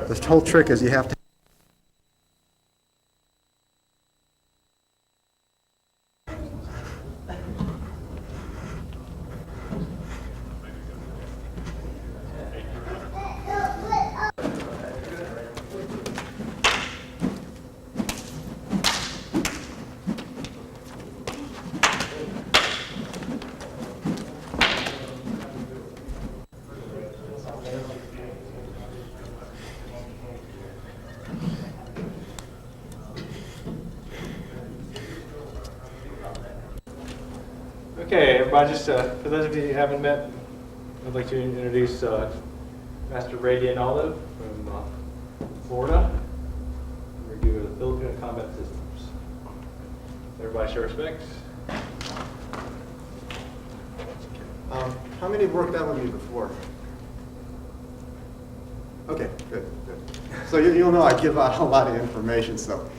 The whole trick is you have to. Okay, everybody, just for those of you who haven't met, I'd like to introduce Master Ray D'Analdo from Florida. We're going to do the Filipino Combat Systems. Everybody show respect. How many have worked out with me before? Okay, good. So you'll know I give out a lot of information. So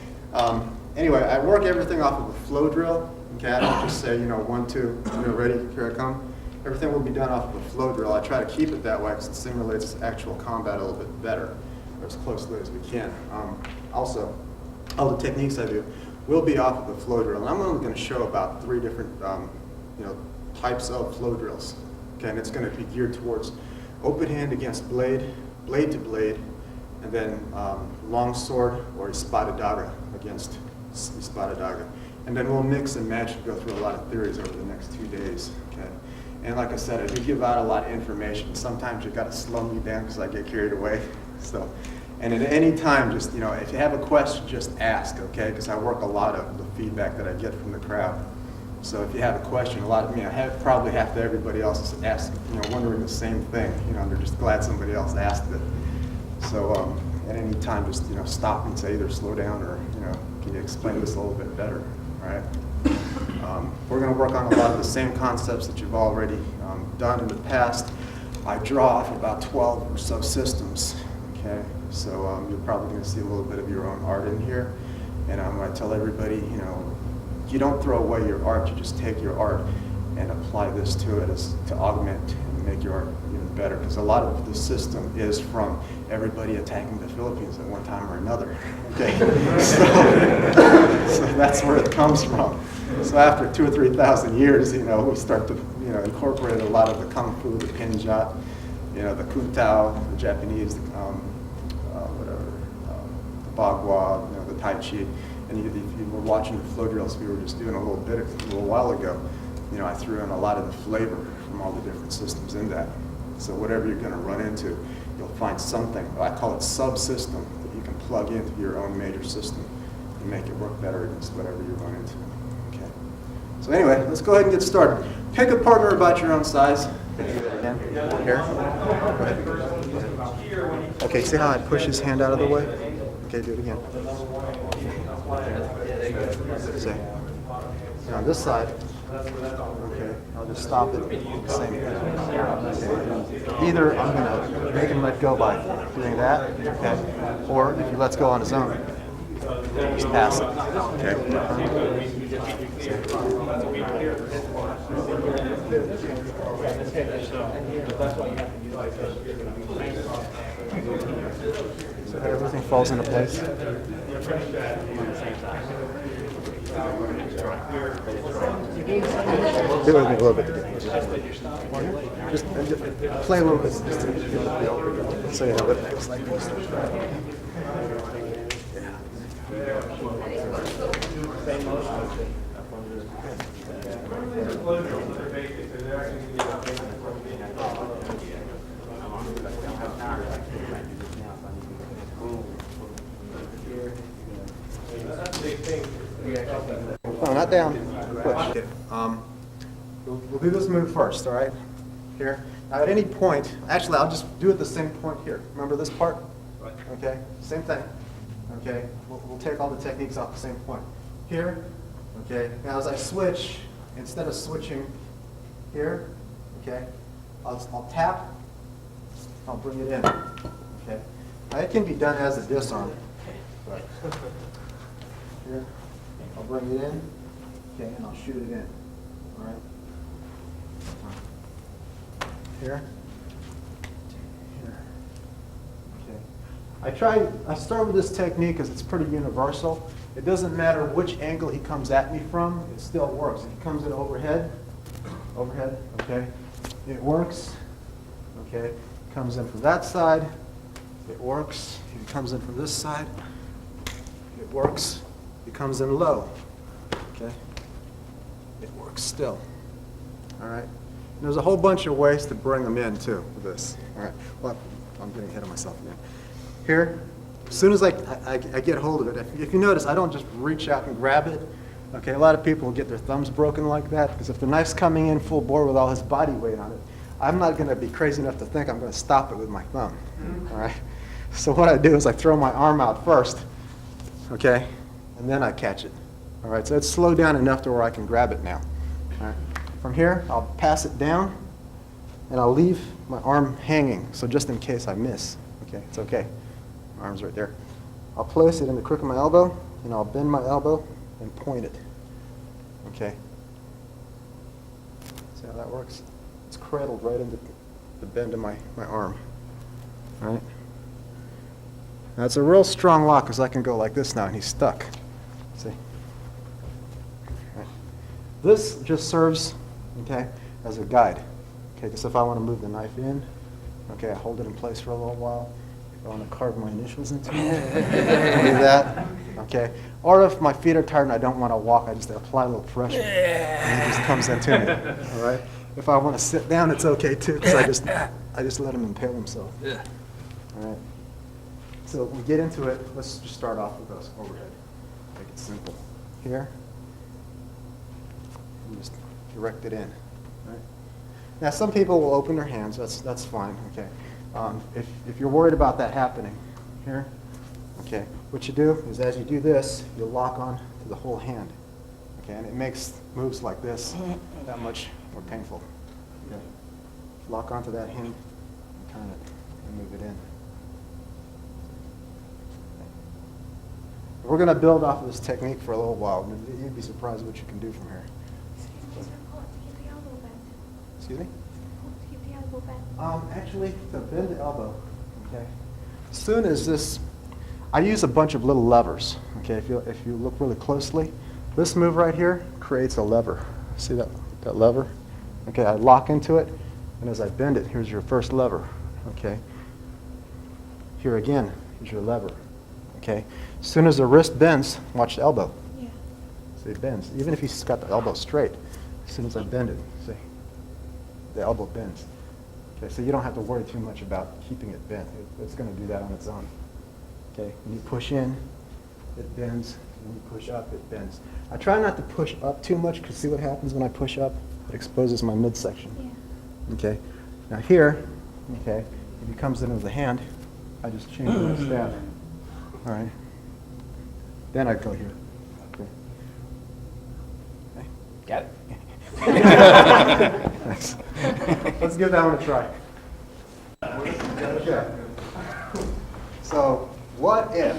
anyway, I work everything off of a flow drill. Okay, I don't just say, 1, 2, ready, here I come. Everything will be done off of a flow drill. I try to keep it that way because it simulates actual combat a little bit better, or as closely as we can. Also, all the techniques I do will be off of the flow drill. And I'm only going to show about 3 different types of flow drills. Okay, and it's going to be geared towards open hand against blade, blade to blade, and then long sword or espada daga against espada daga. And then we'll mix and match and go through a lot of theories over the next 2 days. Okay, and like I said, I do give out a lot of information. Sometimes you got to slow me down because I get carried away. So, and at any time, just if you have a question, just ask. Okay, because I work a lot of the feedback that I get from the crowd. So if you have a question, probably half of everybody else is asking, wondering the same thing. And they're just glad somebody else asked it. So at any time, just stop and say either slow down or can you explain this a little bit better, right? We're going to work on a lot of the same concepts that you've already done in the past. I draw off about 12 or so systems. Okay, so you're probably going to see a little bit of your own art in here, and I'm going to tell everybody, you don't throw away your art, you just take your art and apply this to it to augment and make your art even better. Because a lot of the system is from everybody attacking the Philippines at one time or another. Okay, so that's where it comes from. So after 2,000 or 3,000 years, we start to incorporate a lot of the kung fu, the pinjat, the kutao, the Japanese, the bagua, the tai chi. And if you were watching the flow drills we were just doing a little while ago, I threw in a lot of the flavor from all the different systems in that. So whatever you're going to run into, you'll find something, I call it subsystem, that you can plug into your own major system and make it work better against whatever you run into. Okay. So anyway, let's go ahead and get started. Pick a partner about your own size. Again, here. Go ahead. Okay, see how I push his hand out of the way? Okay, do it again. See. Now on this side, okay, I'll just stop it. Same thing. Okay. Either I'm going to make him let go by doing that, okay, or if he lets go on his own, just pass it. Okay. So everything falls into place. Do it with me a little bit again. Just play a little bit. So you know what it looks like. No, not down. Push. We'll do this move first, all right? Here. Now, at any point, actually, I'll just do it the same point here. Remember this part? Right. Okay. Same thing. Okay. We'll take all the techniques off the same point. Here. Okay. Now, as I switch, instead of switching here, okay, I'll tap. I'll bring it in. Okay. Now, it can be done as a disarm. Right. Here. I'll bring it in. Okay, and I'll shoot it in. All right. Here. Here. Okay. I start with this technique because it's pretty universal. It doesn't matter which angle he comes at me from, it still works. If he comes in overhead, okay, it works, okay. Comes in from that side, it works. If he comes in from this side, it works. He comes in low, okay, it works still, all right. And there's a whole bunch of ways to bring them in too with this, all right. Well, I'm getting ahead of myself again. Here, as soon as I get hold of it, if you notice, I don't just reach out and grab it. Okay, a lot of people will get their thumbs broken like that because if the knife's coming in full bore with all his body weight on it, I'm not going to be crazy enough to think I'm going to stop it with my thumb. All right. So what I do is I throw my arm out first, okay, and then I catch it. All right. So it's slowed down enough to where I can grab it now. All right. From here, I'll pass it down, and I'll leave my arm hanging. So just in case I miss, okay, it's okay. My arm's right there. I'll place it in the crook of my elbow, and I'll bend my elbow and point it. Okay. See how that works? It's cradled right into the bend of my arm. All right. Now it's a real strong lock because I can go like this now, and he's stuck. See? Right. This just serves, okay, as a guide. Okay, because if I want to move the knife in, okay, I hold it in place for a little while. I want to carve my initials into it. Do that. Okay. Or if my feet are tired and I don't want to walk, I just apply a little pressure. And it just comes into me. All right. If I want to sit down, it's okay too, because I just let him impale himself. Yeah. All right. So we get into it. Let's just start off with those overhead. Make it simple. Here. And just direct it in. All right. Now some people will open their hands. That's fine. Okay. If you're worried about that happening, here, okay, what you do is as you do this, you lock on to the whole hand, okay, and it makes moves like this that much more painful. Okay. Lock onto that hand, and turn it, and move it in. We're going to build off of this technique for a little while, and you'd be surprised what you can do from here. Excuse me? Actually, to bend the elbow, okay, as soon as this, I use a bunch of little levers, okay, if you look really closely, this move right here creates a lever. See that lever? Okay, I lock into it, and as I bend it, here's your first lever, okay. Here again, here's your lever, okay. As soon as the wrist bends, watch the elbow. Yeah. See, it bends. Even if he's got the elbow straight, as soon as I bend it, see, the elbow bends. Okay, so you don't have to worry too much about keeping it bent. It's going to do that on its own. Okay, when you push in, it bends. When you push up, it bends. I try not to push up too much because see what happens when I push up? It exposes my midsection. Yeah. Okay, now here, okay, if he comes in with the hand, I just change my stab. All right. Then I go here. Okay. Okay. Got it. Thanks. Let's give that one a try. Okay. So, what if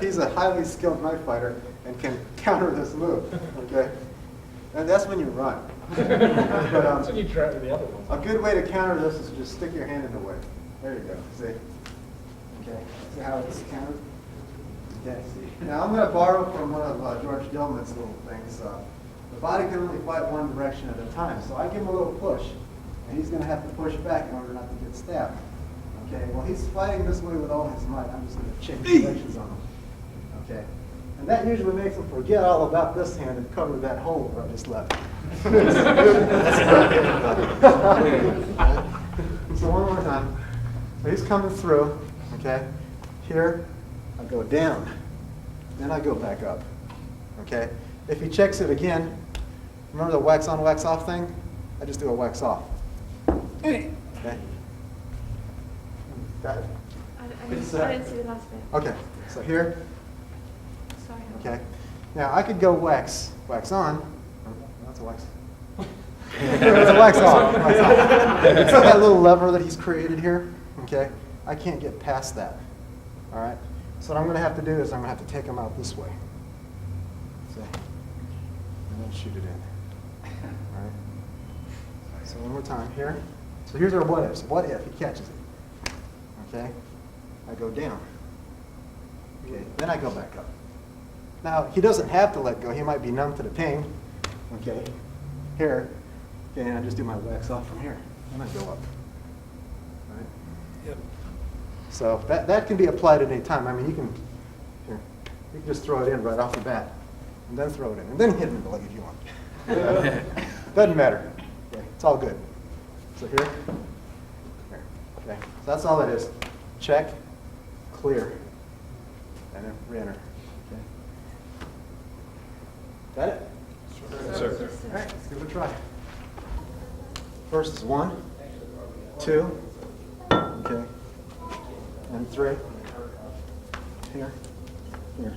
he's a highly skilled knife fighter and can counter this move? Okay, and that's when you run. But, that's when you try the other ones. A good way to counter this is to just stick your hand in the way. There you go. See? Okay. See how it's countered? Okay. See. Now I'm going to borrow from one of George Dillman's little things. The body can only fight one direction at a time, so I give him a little push, and he's going to have to push back in order not to get stabbed. Okay, well he's fighting this way with all his might. I'm just going to change directions on him. Okay, and that usually makes him forget all about this hand and cover that hole where I just left. So one more time. So he's coming through. Okay, here I go down, then I go back up. Okay, if he checks it again. Remember the wax on, wax off thing? I just do a wax off. Okay. Got it? I didn't see the last bit. Okay, so here. Sorry. Okay. Now I could go wax on. Oh, that's a wax. It's a wax off. Wax off. It's that little lever that he's created here. Okay. I can't get past that. All right. So what I'm going to have to do is I'm going to have to take him out this way. See? And then shoot it in. All right. So one more time here. So here's our what ifs. What if he catches it? Okay. I go down. Okay, then I go back up. Now, he doesn't have to let go. He might be numb to the pain. Okay, here. Okay, and I just do my wax off from here, and I go up. All right? Yep. So that can be applied at any time. I mean, you can just throw it in right off the bat, and then throw it in, and then hit it in the leg if you want. Doesn't matter. Okay, it's all good. So here. Okay, so that's all it is. Check, clear, and then re-enter. Okay. Got it? Yes, sir. All right, let's give it a try. First is 1, 2, okay, and 3. Here, here,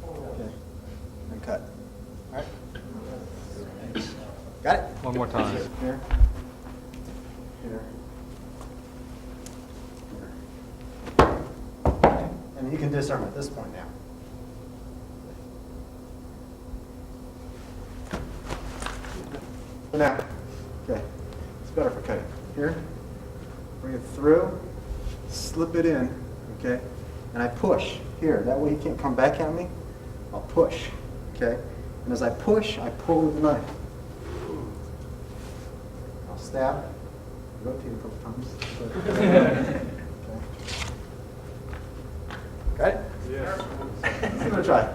okay, and cut. All right. Got it? One more time. Here, here, here. Okay. And you can disarm at this point now. Now, okay, it's better for cutting. Here, bring it through, slip it in, okay, and I push here. That way he can't come back at me. I'll push, okay, and as I push, I pull with the knife. I'll stab, rotate a couple times. Okay. Got it? Yeah. Let's give it a try.